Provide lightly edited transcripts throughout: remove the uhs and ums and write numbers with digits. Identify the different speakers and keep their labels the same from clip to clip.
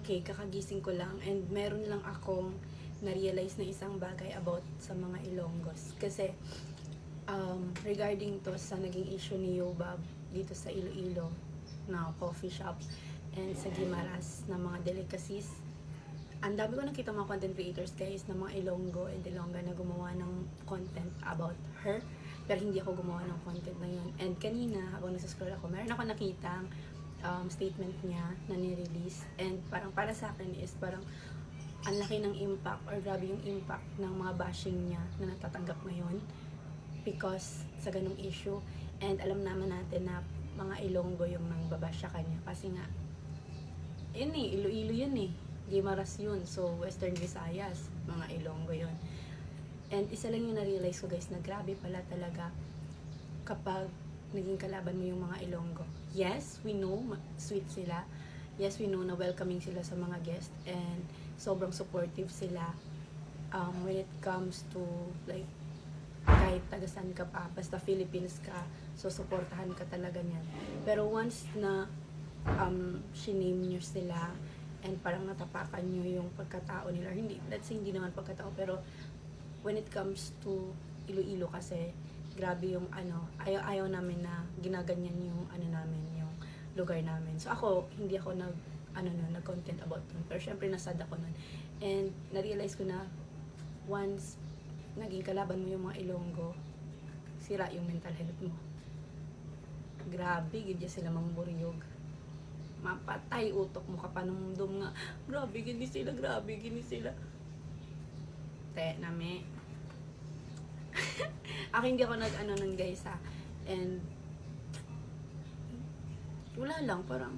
Speaker 1: Okay, kakagising ko lang and meron lang akong na-realize na isang bagay about sa mga Ilonggos. Kasi, regarding to sa naging issue ni Yobab dito sa Iloilo na coffee shop and sa Guimaras na mga delicacies. Ang dami ko nakita mga content creators guys na mga Ilonggo and Ilongga na gumawa ng content about her. Pero hindi ako gumawa ng content na yun. And kanina, habang nasa-scroll ako, meron ako nakitang statement niya na ni-release. And parang para sa akin is parang ang laki ng impact or grabe yung impact ng mga bashing niya na natatanggap ngayon because sa ganung issue. And alam naman natin na mga Ilonggo yung nang babash sa kanya kasi nga yun eh, Iloilo yun eh. Guimaras yun. So, Western Visayas, mga Ilonggo yun. And isa lang yung na-realize ko guys na grabe pala talaga kapag naging kalaban mo yung mga Ilonggo. Yes, we know, sweet sila. Yes, we know na welcoming sila sa mga guest and sobrang supportive sila when it comes to like kahit tagasan ka pa, basta Philippines ka, so supportahan ka talaga niyan. Pero once na shiname nyo sila and parang natapakan nyo yung pagkatao nila, hindi, let's say hindi naman pagkatao, pero when it comes to Iloilo kasi, grabe yung ayaw namin na ginaganyan yung namin, yung lugar namin. So ako, hindi ako nag-content about nun. Pero syempre nasad ako nun. And na-realize ko na once naging kalaban mo yung mga Ilonggo, sira yung mental health mo. Grabe, gidya sila mamburyog. Mapatay utok mo kapanumdum nga. Grabe, gini sila. Te, nami. Ako hindi ako nag-ano nun guys ha. And wala lang, parang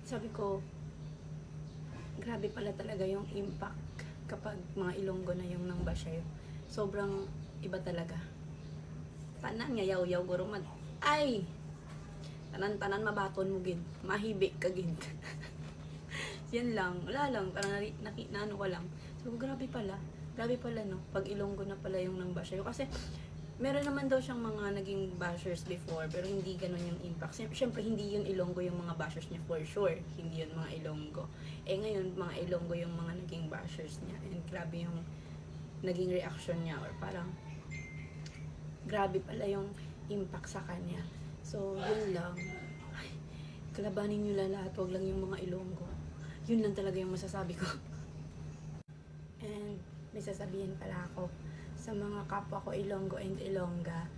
Speaker 1: sabi ko, grabe pala talaga yung impact kapag mga Ilonggo na yung nang basyayo. Sobrang iba talaga. Tanan nga yaw-yaw guro man. Ay! Tanan mabaton mo gid. Mahibik ka gid. Yan lang. Wala lang. Parang naano ko lang. So, grabe pala. Grabe pala, no? Pag Ilonggo na pala yung nang basyayo. Kasi, meron naman daw siyang mga naging bashers before, pero hindi ganun yung impact. Siyempre, hindi yun Ilonggo yung mga bashers niya for sure. Hindi yun mga Ilonggo. Eh ngayon, mga Ilonggo yung mga naging bashers niya. And grabe yung naging reaction niya. Or parang, grabe pala yung impact sa kanya. So, yun lang. Ay, kalabanin nyo lang lahat. Huwag lang yung mga Ilonggo. Yun lang talaga yung masasabi ko. And, may sasabihin pala ako sa mga kapwa ko Ilonggo and Ilongga,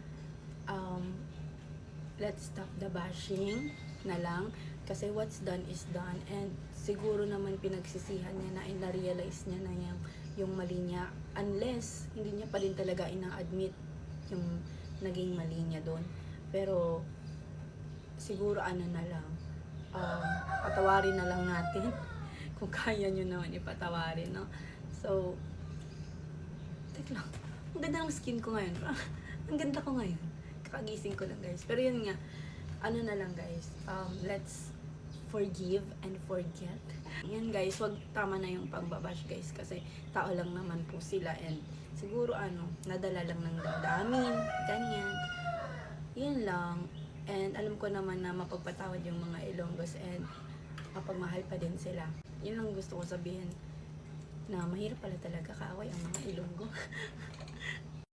Speaker 1: let's stop the bashing na lang kasi what's done is done and siguro naman pinagsisihan niya na and na-realize niya na yung mali niya unless hindi niya pa rin talaga ina-admit yung naging mali niya doon. Pero siguro na lang patawarin na lang natin kung kaya nyo naman ipatawarin, no? So, tek lang. Ang ganda ng skin ko ngayon. Ang ganda ko ngayon. Kakagising ko lang, guys. Pero yun nga, na lang, guys. Let's forgive and forget. Yan, guys. Wag tama na yung pangbabash, guys. Kasi tao lang naman po sila. And siguro, nadala lang ng damdamin. Ganyan. Yan lang. And alam ko naman na mapagpatawad yung mga Ilonggos and mapagmahal pa din sila. Yun lang gusto ko sabihin na mahirap pala talaga kaaway ang mga Ilonggo.